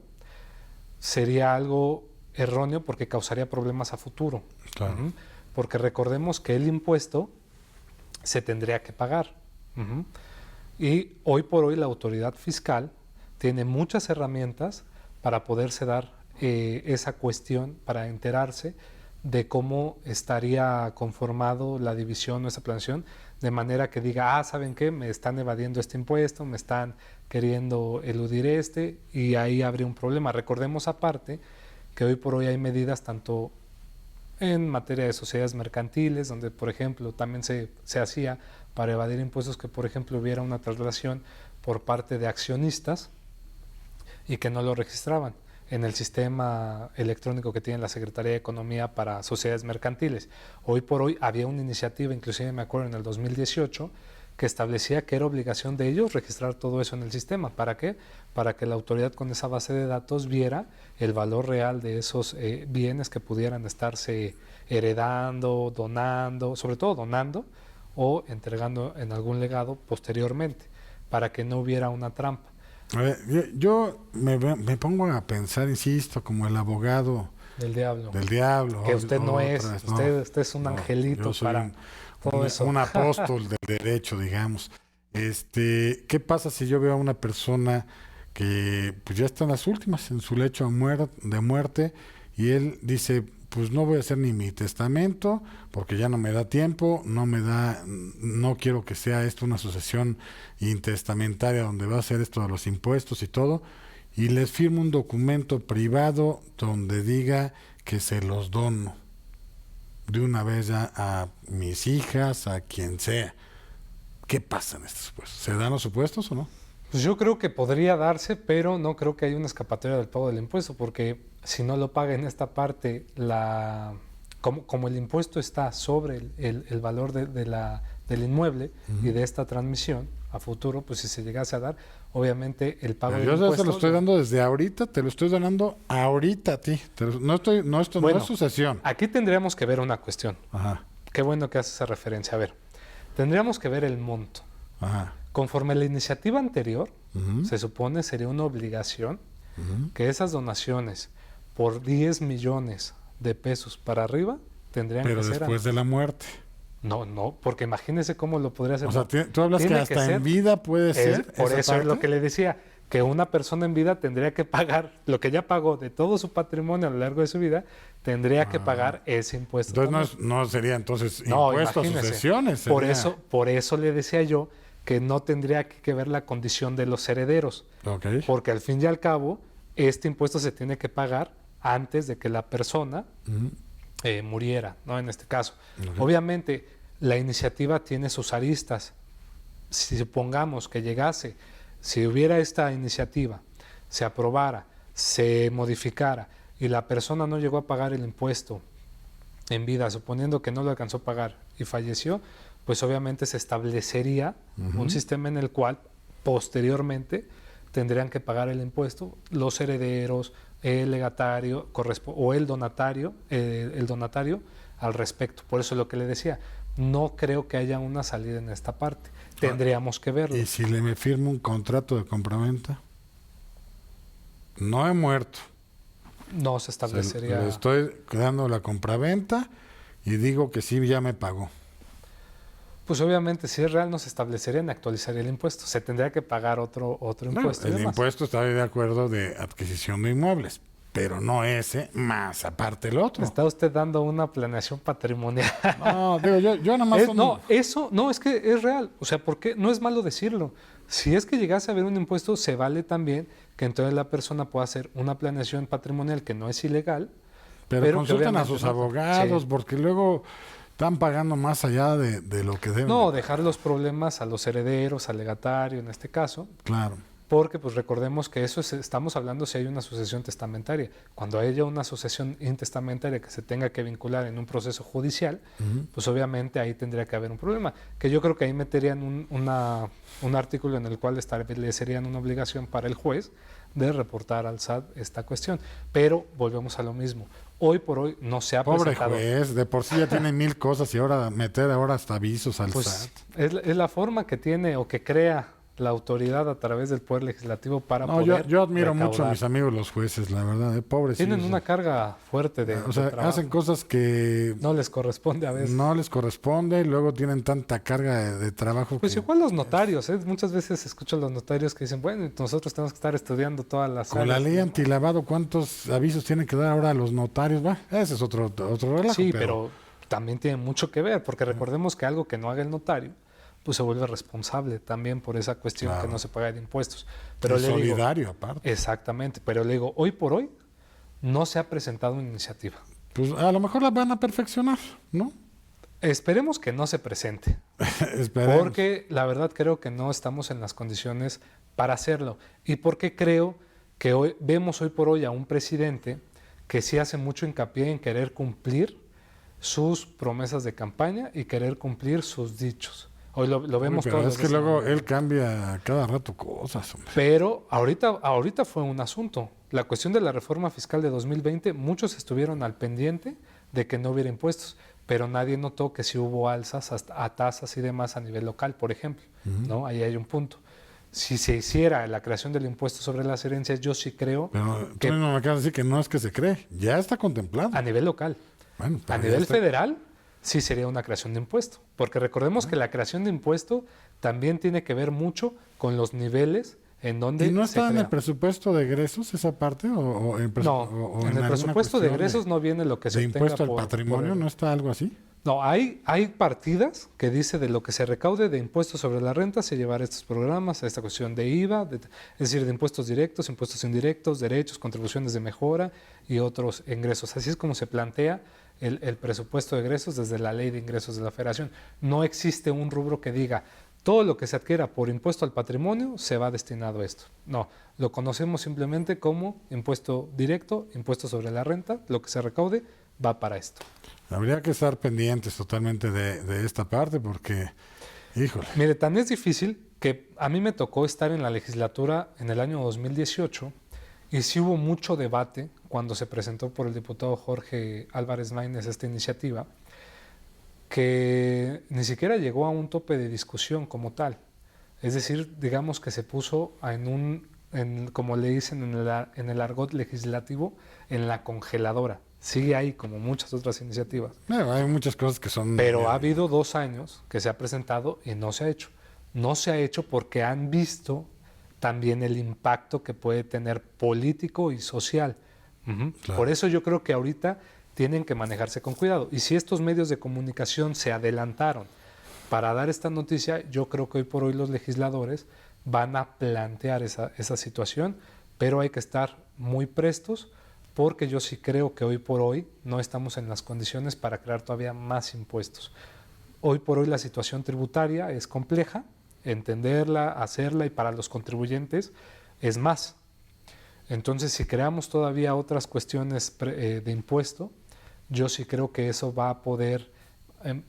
sería algo erróneo porque causaría problemas a futuro. Claro. Porque recordemos que el impuesto se tendría que pagar. Y hoy por hoy la autoridad fiscal tiene muchas herramientas para poderse dar esa cuestión, para enterarse de cómo estaría conformado la división o esa planeación, de manera que diga, ¿saben qué? Me están evadiendo este impuesto, me están queriendo eludir y ahí habría un problema. Recordemos aparte que hoy por hoy hay medidas tanto en materia de sociedades mercantiles, donde por ejemplo también se hacía para evadir impuestos que por ejemplo hubiera una traslación por parte de accionistas y que no lo registraban en el sistema electrónico que tiene la Secretaría de Economía para sociedades mercantiles. Hoy por hoy había una iniciativa, inclusive me acuerdo en el 2018, que establecía que era obligación de ellos registrar todo eso en el sistema. ¿Para qué? Para que la autoridad con esa base de datos viera el valor real de esos bienes que pudieran estarse heredando, donando, sobre todo donando o entregando en algún legado posteriormente, para que no hubiera una trampa. A ver, yo me pongo a pensar, insisto, como el abogado del diablo. Que usted no es, usted es un angelito para todo eso. Un apóstol del derecho, digamos. ¿Qué pasa si yo veo a una persona que pues ya está en las últimas, en su lecho de muerte, y él dice, pues no voy a hacer ni mi testamento porque ya no me da tiempo, no quiero que sea esto una sucesión intestamentaria donde va a ser esto de los impuestos y todo, y les firmo un documento privado donde diga que se los dono de una vez a mis hijas, a quien sea? ¿Qué pasa en estos supuestos? ¿Se dan los supuestos o no? Pues yo creo que podría darse, pero no creo que haya una escapatoria del pago del impuesto, porque si no lo paga en esta parte, como el impuesto está sobre el valor del inmueble y de esta transmisión a futuro, pues si se llegase a dar, obviamente el pago del impuesto... Yo se lo estoy dando desde ahorita, te lo estoy donando ahorita a ti. No es sucesión. Aquí tendríamos que ver una cuestión. Ajá. Qué bueno que haces esa referencia. A ver, tendríamos que ver el monto. Ajá. Conforme a la iniciativa anterior, se supone sería una obligación que esas donaciones por 10 millones de pesos para arriba tendrían que ser... Pero después de la muerte. No, porque imagínese cómo lo podría hacer. O sea, tú hablas que hasta en vida puede ser. Por eso es lo que le decía, que una persona en vida tendría que pagar lo que ya pagó de todo su patrimonio a lo largo de su vida, tendría que pagar ese impuesto. Entonces no sería entonces impuesto a sucesiones. Sería... Por eso le decía yo que no tendría que ver la condición de los herederos. Okay. Porque al fin y al cabo, este impuesto se tiene que pagar antes de que la persona muriera, ¿no? En este caso. Okay. Obviamente, la iniciativa tiene sus aristas. Si supongamos que llegase, si hubiera esta iniciativa, se aprobara, se modificara y la persona no llegó a pagar el impuesto en vida, suponiendo que no lo alcanzó a pagar y falleció, pues obviamente se establecería un sistema en el cual posteriormente tendrían que pagar el impuesto los herederos, el legatario o el donatario al respecto. Por eso es lo que le decía, no creo que haya una salida en esta parte. Tendríamos que verlo. ¿Y si me firmo un contrato de compraventa? No he muerto. No se establecería... Le estoy dando la compraventa y digo que sí, ya me pagó. Pues obviamente si es real no se establecería ni actualizaría el impuesto. Se tendría que pagar otro impuesto. El impuesto está de acuerdo de adquisición de inmuebles. pero no ese, más aparte el otro. Está usted dando una planeación patrimonial. No, digo, yo nada más... No, es que es real. O sea, porque no es malo decirlo. Si es que llegase a haber un impuesto, se vale también que entonces la persona pueda hacer una planeación patrimonial que no es ilegal. Pero consulten a sus abogados, porque luego están pagando más allá de lo que deben. No, dejar los problemas a los herederos, al legatario en este caso. Claro. Porque pues recordemos que estamos hablando si hay una sucesión testamentaria. Cuando haya una sucesión intestamentaria que se tenga que vincular en un proceso judicial, pues obviamente ahí tendría que haber un problema. Que yo creo que ahí meterían un artículo en el cual establecerían una obligación para el juez de reportar al SAT esta cuestión. Pero volvemos a lo mismo. Hoy por hoy no se ha presentado. Pobre juez, de por sí ya tiene 1000 cosas y ahora meter hasta avisos al pues, SAT. Es la forma que tiene o que crea la autoridad a través del Poder Legislativo para poder yo admiro recaudar. mucho a mis amigos los jueces, la verdad, pobres. Tienen una carga fuerte de trabajo. Hacen cosas que no les corresponde a veces. No les corresponde, y luego tienen tanta carga de trabajo. Pues igual los notarios, muchas veces escucho a los notarios que dicen, bueno, nosotros tenemos que estar estudiando todas las Con la ley antilavado, ¿cuántos avisos tienen que dar ahora a los notarios? Ese es otro relajo. Sí, pero también tiene mucho que ver, porque recordemos que algo que no haga el notario pues se vuelve responsable también por esa cuestión que no se paga de impuestos. Pero es solidario aparte. Exactamente, pero le digo, hoy por hoy no se ha presentado una iniciativa. Pues a lo mejor la van a perfeccionar, ¿no? Esperemos que no se presente. Esperemos. Porque la verdad creo que no estamos en las condiciones para hacerlo. Y porque creo que vemos hoy por hoy a un presidente que sí hace mucho hincapié en querer cumplir sus promesas de campaña y querer cumplir sus dichos. Hoy lo vemos pero todos. Es que luego él cambia cada rato cosas, hombre. Pero ahorita fue un asunto. La cuestión de la reforma fiscal de 2020, muchos estuvieron al pendiente de que no hubiera impuestos, pero nadie notó que sí hubo alzas a tasas y demás a nivel local, por ejemplo. ¿No? Ahí hay un punto. Si se hiciera la creación del impuesto sobre las herencias, yo sí creo pero que... Tú no me acabas de decir que no es que se cree, ya está contemplado. A nivel local. Bueno, a nivel federal sí sería una creación de impuesto, porque recordemos que la creación de impuesto también tiene que ver mucho con los niveles en donde ¿Y no está en el presupuesto de egresos esa parte? ¿O en en el presupuesto de egresos no viene lo que se obtenga impuesto al patrimonio? ¿No está algo así? No, hay partidas que dice de lo que se recaude de impuestos sobre la renta se llevará a estos programas, a esta cuestión de IVA, es decir, de impuestos directos, impuestos indirectos, derechos, contribuciones de mejora y otros ingresos. Así es como se plantea el presupuesto de egresos desde la Ley de Ingresos de la Federación. No existe un rubro que diga todo lo que se adquiera por impuesto al patrimonio se va destinado a esto. No, lo conocemos simplemente como impuesto directo, impuesto sobre la renta, lo que se recaude va para esto. Habría que estar pendientes totalmente de esta parte porque, híjole. Mire, tan es difícil que a mí me tocó estar en la legislatura en el año 2018 y sí hubo mucho debate cuando se presentó por el diputado Jorge Álvarez Maínez esta iniciativa, que ni siquiera llegó a un tope de discusión como tal. Es decir, digamos que se puso como le dicen en el argot legislativo, en la congeladora. Sigue ahí como muchas otras iniciativas. Hay muchas cosas que son... Pero ha habido 2 años que se ha presentado y no se ha hecho. No se ha hecho porque han visto también el impacto que puede tener político y social. Claro. Por eso yo creo que ahorita tienen que manejarse con cuidado. Y si estos medios de comunicación se adelantaron para dar esta noticia, yo creo que hoy por hoy los legisladores van a plantear esa situación, pero hay que estar muy prestos porque yo sí creo que hoy por hoy no estamos en las condiciones para crear todavía más impuestos. Hoy por hoy la situación tributaria es compleja, entenderla, hacerla y para los contribuyentes es más. Entonces, si creamos todavía otras cuestiones de impuesto, yo sí creo que eso va a poder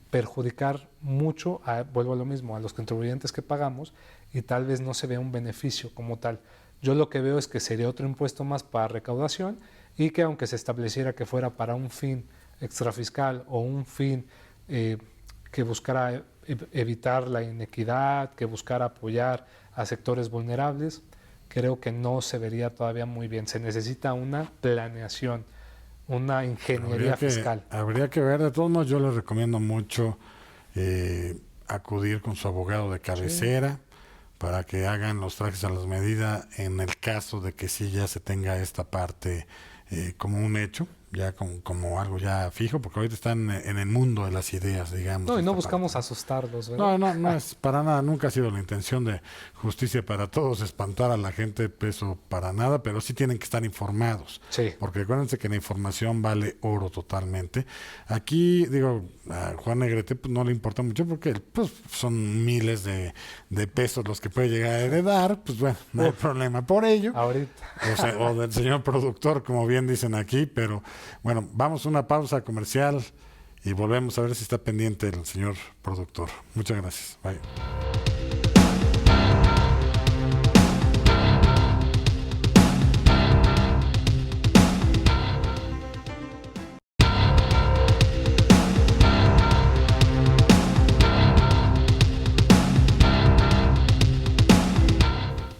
perjudicar mucho, vuelvo a lo mismo, a los contribuyentes que pagamos y tal vez no se vea un beneficio como tal. Yo lo que veo es que sería otro impuesto más para recaudación y que aunque se estableciera que fuera para un fin extrafiscal o un fin que buscara evitar la inequidad, que buscara apoyar a sectores vulnerables, creo que no se vería todavía muy bien. Se necesita una planeación, una ingeniería fiscal. Habría que ver, de todos modos yo les recomiendo mucho acudir con su abogado de cabecera para que hagan los trajes a las medidas en el caso de que sí ya se tenga esta parte como un hecho, ya como algo ya fijo, porque ahorita están en el mundo de las ideas, digamos. No, y no esta buscamos parte. asustarlos, ¿verdad? No es para nada, nunca ha sido la intención de Justicia para Todos espantar a la gente, eso para nada, pero sí tienen que estar informados, Sí. porque acuérdense que la información vale oro totalmente. Aquí, digo, a Juan Negrete pues, no le importa mucho porque pues, son miles de pesos los que puede llegar a heredar, pues bueno, no hay problema por ello. Ahorita. O del señor productor, como bien dicen aquí, pero bueno, vamos a una pausa comercial y volvemos a ver si está pendiente el señor productor. Muchas gracias. Bye.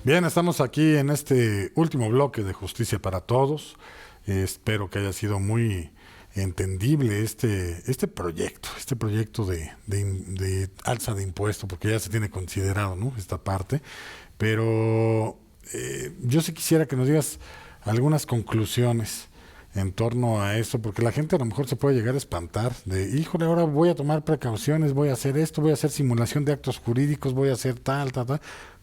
Bien, estamos aquí en este último bloque de Justicia para Todos. Espero que haya sido muy entendible este proyecto de alza de impuesto, porque ya se tiene considerado, ¿no? Esta parte. Pero yo sí quisiera que nos digas algunas conclusiones en torno a eso, porque la gente a lo mejor se puede llegar a espantar de, híjole, ahora voy a tomar precauciones, voy a hacer esto, voy a hacer simulación de actos jurídicos, voy a hacer tal.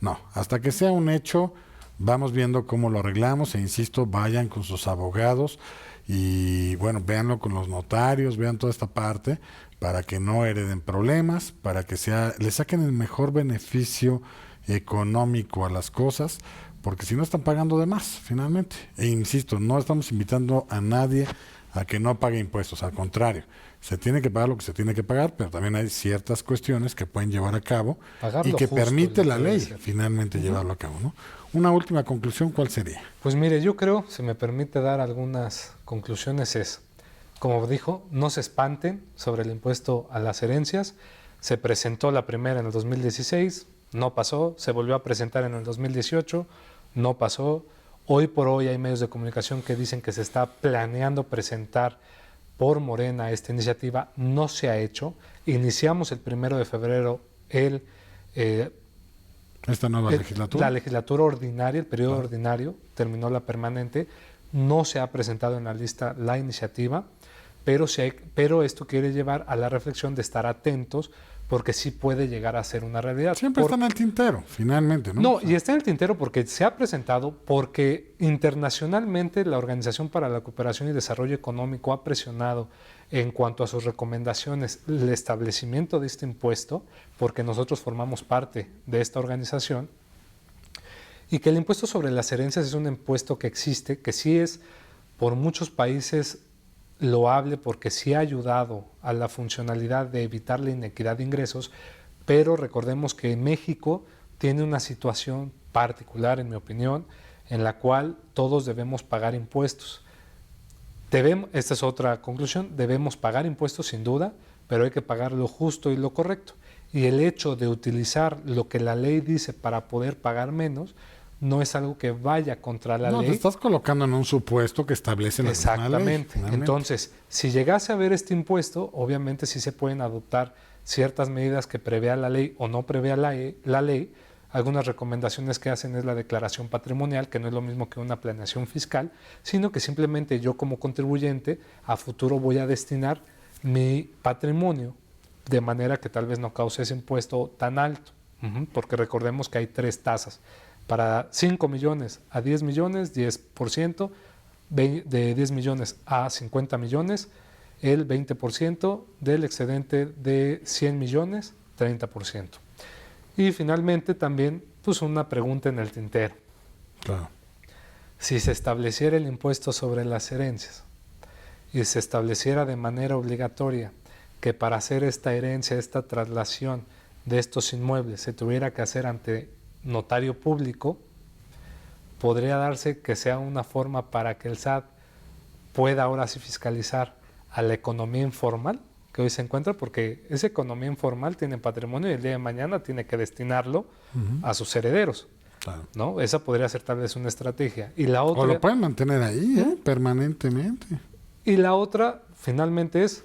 No, hasta que sea un hecho, vamos viendo cómo lo arreglamos e insisto, vayan con sus abogados y bueno, véanlo con los notarios, vean toda esta parte para que no hereden problemas, para que le saquen el mejor beneficio económico a las cosas, porque si no están pagando de más, finalmente. E insisto, no estamos invitando a nadie a que no pague impuestos, al contrario, se tiene que pagar lo que se tiene que pagar, pero también hay ciertas cuestiones que pueden llevar a cabo Pagarlo y que justo, permite la ley ser. finalmente llevarlo a cabo, ¿no? Una última conclusión, ¿cuál sería? Pues mire, yo creo, si me permite dar algunas conclusiones, es, como dijo, no se espanten sobre el impuesto a las herencias. Se presentó la primera en el 2016, no pasó, se volvió a presentar en el 2018, no pasó. Hoy por hoy hay medios de comunicación que dicen que se está planeando presentar por Morena esta iniciativa, no se ha hecho. Iniciamos el 1 de febrero Esta nueva legislatura. la legislatura ordinaria, el periodo ordinario, terminó la permanente, no se ha presentado en la lista la iniciativa, pero esto quiere llevar a la reflexión de estar atentos porque sí puede llegar a ser una realidad. Siempre está en el tintero, finalmente, ¿no? No, y está en el tintero porque se ha presentado, porque internacionalmente la Organización para la Cooperación y Desarrollo Económico ha presionado en cuanto a sus recomendaciones el establecimiento de este impuesto, porque nosotros formamos parte de esta organización, y que el impuesto sobre las herencias es un impuesto que existe, que sí es por muchos países loable porque sí ha ayudado a la funcionalidad de evitar la inequidad de ingresos, pero recordemos que México tiene una situación particular, en mi opinión, en la cual todos debemos pagar impuestos. Esta es otra conclusión, debemos pagar impuestos sin duda, pero hay que pagar lo justo y lo correcto. Y el hecho de utilizar lo que la ley dice para poder pagar menos, no es algo que vaya contra la ley. No, te estás colocando en un supuesto que establece la misma ley. Exactamente. Entonces, si llegase a haber este impuesto, obviamente sí se pueden adoptar ciertas medidas que prevea la ley o no prevea la ley. Algunas recomendaciones que hacen es la declaración patrimonial, que no es lo mismo que una planeación fiscal, sino que simplemente yo como contribuyente a futuro voy a destinar mi patrimonio de manera que tal vez no cause ese impuesto tan alto, porque recordemos que hay 3 tasas. Para 5 millones a 10 millones, 10%, de 10 millones a 50 millones, el 20%, del excedente de 100 millones, 30%. Y finalmente también pues una pregunta en el tintero. Claro. Si se estableciera el impuesto sobre las herencias y se estableciera de manera obligatoria que para hacer esta herencia, esta traslación de estos inmuebles se tuviera que hacer ante notario público, podría darse que sea una forma para que el SAT pueda ahora sí fiscalizar a la economía informal que hoy se encuentra, porque esa economía informal tiene patrimonio y el día de mañana tiene que destinarlo a sus herederos. Claro. ¿No? Esa podría ser tal vez una estrategia. Y la otra, o lo pueden mantener ahí, permanentemente. Y la otra, finalmente, es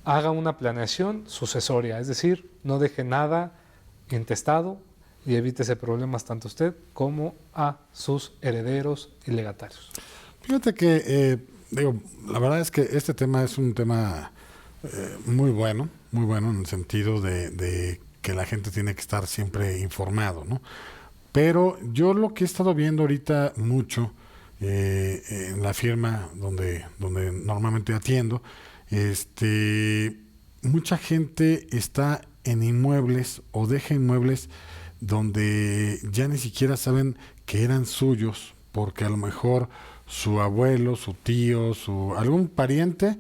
haga una planeación sucesoria, es decir, no deje nada intestado y evítese problemas tanto a usted como a sus herederos y legatarios. Fíjate que, la verdad es que este tema es un tema muy bueno en el sentido de que la gente tiene que estar siempre informado, ¿no? Pero yo lo que he estado viendo ahorita mucho en la firma donde normalmente atiendo, mucha gente está en inmuebles o deja inmuebles donde ya ni siquiera saben que eran suyos, porque a lo mejor su abuelo, su tío, algún pariente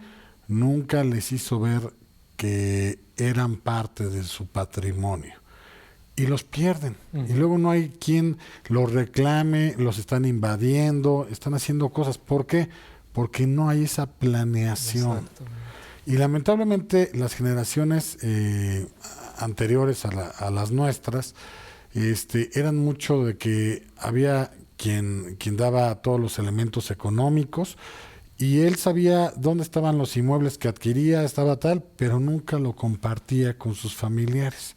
nunca les hizo ver que eran parte de su patrimonio y los pierden. Y luego no hay quien los reclame, los están invadiendo, están haciendo cosas. ¿Por qué? Porque no hay esa planeación. Exactamente. Y lamentablemente las generaciones anteriores a las nuestras eran mucho de que había quien daba todos los elementos económicos y él sabía dónde estaban los inmuebles que adquiría, estaba tal, pero nunca lo compartía con sus familiares.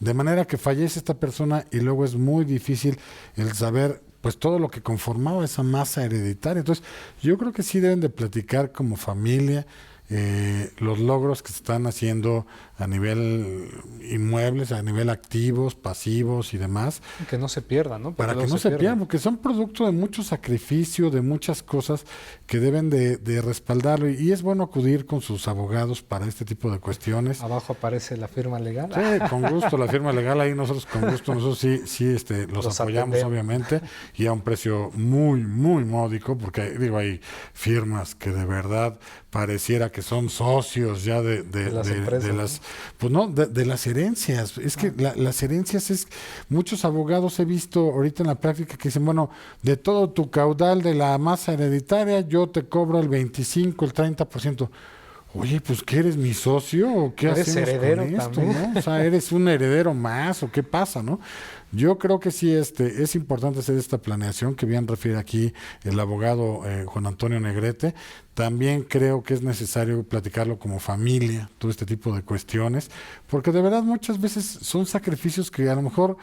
De manera que fallece esta persona y luego es muy difícil el saber pues todo lo que conformaba esa masa hereditaria. Entonces, yo creo que sí deben de platicar como familia los logros que se están haciendo a nivel inmuebles, a nivel activos, pasivos y demás. Que no se pierda, ¿no? Para que no se pierdan, porque son producto de mucho sacrificio, de muchas cosas que deben de respaldarlo. Y es bueno acudir con sus abogados para este tipo de cuestiones. Abajo aparece la firma legal. Sí, con gusto, la firma legal ahí nosotros con gusto, nosotros sí los apoyamos atendemos. obviamente y a un precio muy módico, porque digo, hay firmas que de verdad pareciera que son socios ya de las empresas, de las, pues no, de las herencias. Es que las herencias muchos abogados he visto ahorita en la práctica que dicen, bueno, de todo tu caudal de la masa hereditaria, yo te cobro el 25, el 30%. Oye, pues ¿qué eres mi socio o qué ¿Eres hacemos heredero con esto, también? ¿no? O sea, ¿eres un heredero más o qué pasa, no? Yo creo que sí, es importante hacer esta planeación que bien refiere aquí el abogado Juan Antonio Negrete. También creo que es necesario platicarlo como familia, todo este tipo de cuestiones, porque de verdad muchas veces son sacrificios que a lo mejor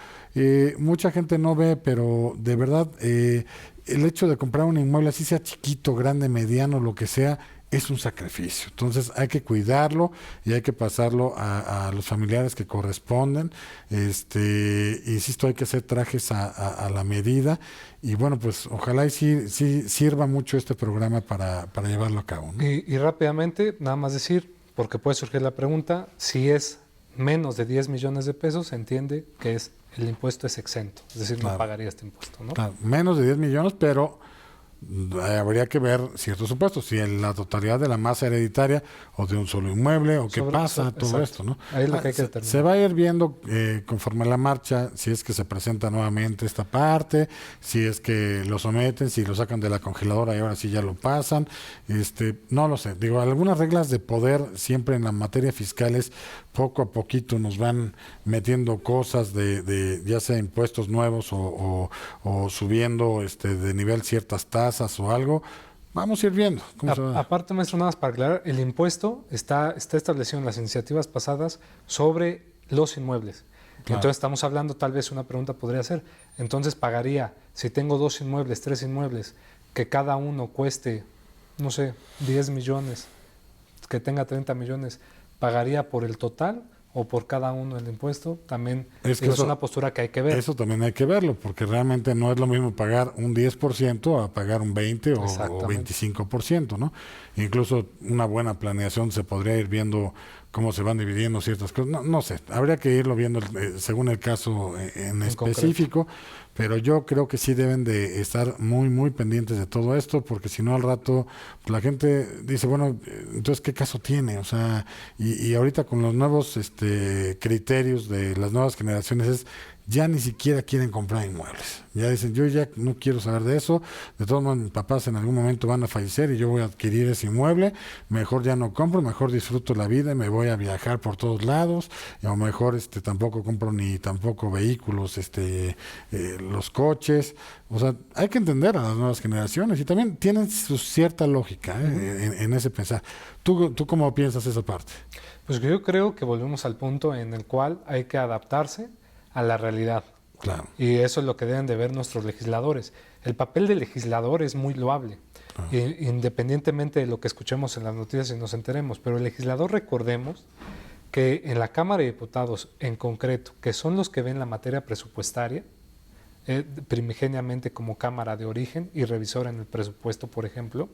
mucha gente no ve, pero de verdad el hecho de comprar un inmueble, así sea chiquito, grande, mediano, lo que sea, es un sacrificio. Entonces hay que cuidarlo y hay que pasarlo a los familiares que corresponden. Insisto, hay que hacer trajes a la medida y bueno, pues ojalá y sí sirva mucho este programa para llevarlo a cabo, ¿no? Y rápidamente, nada más decir, porque puede surgir la pregunta, si es menos de 10 millones de pesos, se entiende que el impuesto es exento, es decir, Claro. no pagaría este impuesto, ¿no? Claro, menos de 10 millones, pero habría que ver ciertos supuestos, si en la totalidad de la masa hereditaria o de un solo inmueble o qué pasa, todo exacto. esto, ¿no? Ahí es lo que hay que determinar. Se va a ir viendo conforme a la marcha, si es que se presenta nuevamente esta parte, si es que lo someten, si lo sacan de la congeladora y ahora sí ya lo pasan, no lo sé. Digo, algunas reglas de poder siempre en la materia fiscal es poco a poquito nos van metiendo cosas de ya sea impuestos nuevos o subiendo de nivel ciertas tasas o algo. Vamos a ir viendo cómo se va. Aparte, maestro, nada más para aclarar, el impuesto está establecido en las iniciativas pasadas sobre los inmuebles. Claro. Entonces estamos hablando, tal vez una pregunta podría ser, entonces pagaría, si tengo 2 inmuebles, 3 inmuebles, que cada uno cueste, no sé, 10 millones, que tenga 30 millones, ¿pagaría por el total o por cada uno el impuesto? También es una postura que hay que ver. Eso también hay que verlo, porque realmente no es lo mismo pagar un 10% a pagar un 20% o 25%, ¿no? Incluso una buena planeación se podría ir viendo cómo se van dividiendo ciertas cosas. No sé, habría que irlo viendo según el caso en específico, pero yo creo que sí deben de estar muy pendientes de todo esto, porque si no al rato pues, la gente dice, bueno, entonces ¿qué caso tiene? O sea, y ahorita con los nuevos criterios de las nuevas generaciones ya ni siquiera quieren comprar inmuebles. Ya dicen, yo ya no quiero saber de eso. De todos modos, mis papás en algún momento van a fallecer y yo voy a adquirir ese inmueble. Mejor ya no compro, mejor disfruto la vida y me voy a viajar por todos lados. O mejor tampoco compro ni tampoco vehículos, los coches. O sea, hay que entender a las nuevas generaciones y también tienen su cierta lógica en ese pensar. ¿Tú cómo piensas esa parte? Pues yo creo que volvemos al punto en el cual hay que adaptarse a la realidad. Claro. Y eso es lo que deben de ver nuestros legisladores. El papel del legislador es muy loable, independientemente de lo que escuchemos en las noticias y nos enteremos. Pero el legislador, recordemos que en la Cámara de Diputados en concreto, que son los que ven la materia presupuestaria, primigeniamente como Cámara de origen y revisora en el presupuesto, por ejemplo,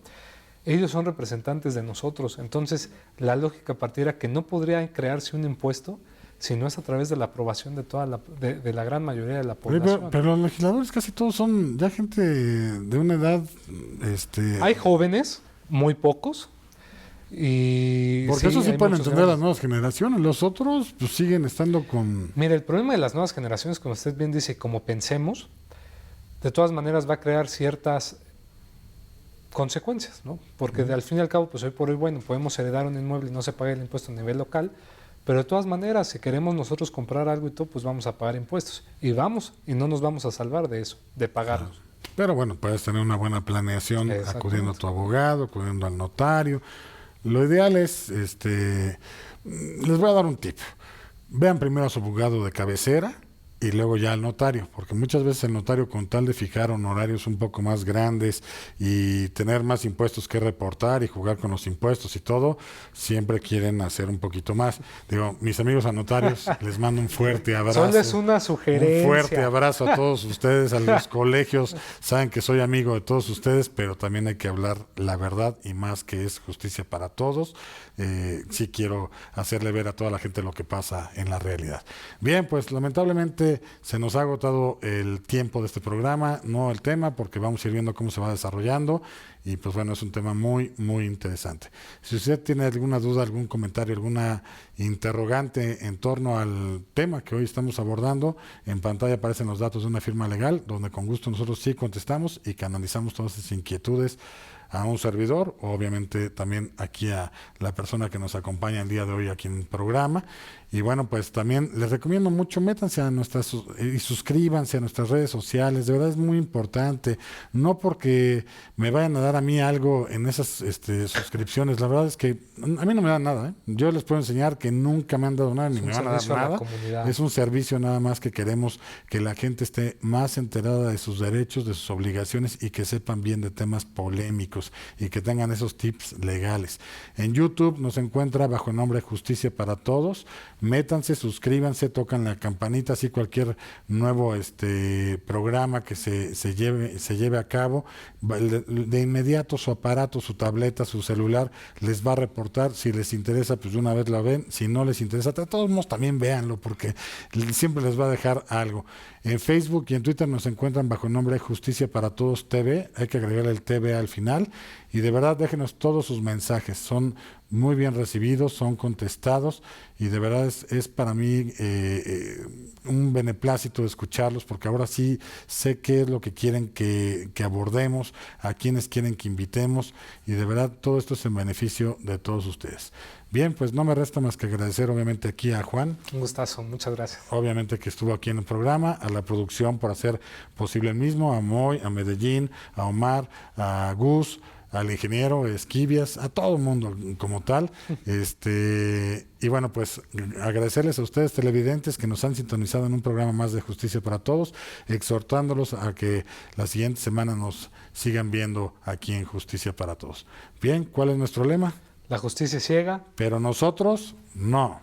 ellos son representantes de nosotros. Entonces, la lógica partiera que no podría crearse un impuesto si no es a través de la aprobación de la gran mayoría de la población. Pero los legisladores casi todos son ya gente de una edad... Hay jóvenes, muy pocos, y porque eso sí hay pueden muchos entender las grandes. nuevas generaciones. Los otros pues siguen estando con... Mire, el problema de las nuevas generaciones, como usted bien dice, como pensemos, de todas maneras va a crear ciertas consecuencias, ¿no? Porque al fin y al cabo, pues hoy por hoy, bueno, podemos heredar un inmueble y no se paga el impuesto a nivel local, pero de todas maneras, si queremos nosotros comprar algo y todo, pues vamos a pagar impuestos. Y no nos vamos a salvar de eso, de pagarlos. Pero bueno, puedes tener una buena planeación acudiendo a tu abogado, acudiendo al notario. Lo ideal es, les voy a dar un tip. Vean primero a su abogado de cabecera y luego ya al notario, porque muchas veces el notario, con tal de fijar honorarios un poco más grandes y tener más impuestos que reportar y jugar con los impuestos y todo, siempre quieren hacer un poquito más. Digo, mis amigos anotarios, les mando un fuerte abrazo. Solo es una sugerencia. Un fuerte abrazo a todos ustedes, a los colegios. Saben que soy amigo de todos ustedes, pero también hay que hablar la verdad, y más que es justicia para todos. Sí quiero hacerle ver a toda la gente lo que pasa en la realidad. Bien, pues lamentablemente se nos ha agotado el tiempo de este programa, no el tema, porque vamos a ir viendo cómo se va desarrollando, y pues bueno, es un tema muy, muy interesante. Si usted tiene alguna duda, algún comentario, alguna interrogante en torno al tema que hoy estamos abordando, en pantalla aparecen los datos de una firma legal, donde con gusto nosotros sí contestamos y canalizamos todas esas inquietudes a un servidor, obviamente también aquí a la persona que nos acompaña el día de hoy aquí en el programa. Y bueno, pues también les recomiendo mucho, métanse a nuestras y suscríbanse a nuestras redes sociales, de verdad es muy importante, no porque me vayan a dar a mí algo en esas suscripciones, la verdad es que a mí no me dan nada, ¿eh? Yo les puedo enseñar que nunca me han dado nada, ni me van a dar nada, es un servicio nada más que queremos que la gente esté más enterada de sus derechos, de sus obligaciones, y que sepan bien de temas polémicos y que tengan esos tips legales. En YouTube nos encuentra bajo el nombre Justicia para Todos. Métanse, suscríbanse, tocan la campanita, así cualquier nuevo programa que se lleve a cabo, de inmediato su aparato, su tableta, su celular les va a reportar. Si les interesa, pues de una vez la ven. Si no les interesa, de todos modos también véanlo, porque siempre les va a dejar algo. En Facebook y en Twitter nos encuentran bajo el nombre Justicia para Todos TV. Hay que agregarle el TV al final. Y de verdad, déjenos todos sus mensajes. Son muy bien recibidos, son contestados, y de verdad es para mí un beneplácito escucharlos, porque ahora sí sé qué es lo que quieren que abordemos, a quienes quieren que invitemos, y de verdad todo esto es en beneficio de todos ustedes. Bien, pues no me resta más que agradecer obviamente aquí a Juan. Un gustazo, muchas gracias. Obviamente que estuvo aquí en el programa, a la producción por hacer posible el mismo, a Moy, a Medellín, a Omar, a Gus, al ingeniero Esquivias, a todo el mundo como tal. Y bueno, pues agradecerles a ustedes, televidentes, que nos han sintonizado en un programa más de Justicia para Todos, exhortándolos a que la siguiente semana nos sigan viendo aquí en Justicia para Todos. Bien, ¿cuál es nuestro lema? La justicia es ciega, pero nosotros no.